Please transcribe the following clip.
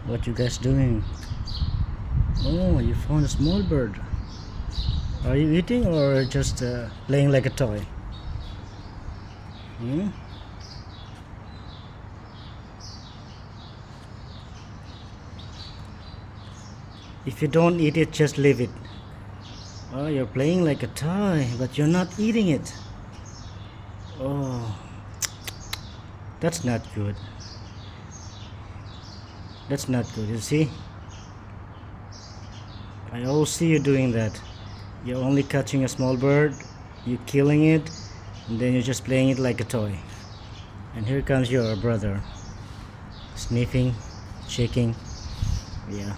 What you guys doing? Oh, you found a small bird. Are you eating or just playing like a toy? Hmm? If you don't eat it, just leave it. Oh, you're playing like a toy, but you're not eating it. Oh, that's not good. That's not good, you see? I always see you doing that. You're only catching a small bird, you're killing it, and then you're just playing it like a toy. And here comes your brother, sniffing, shaking. Yeah.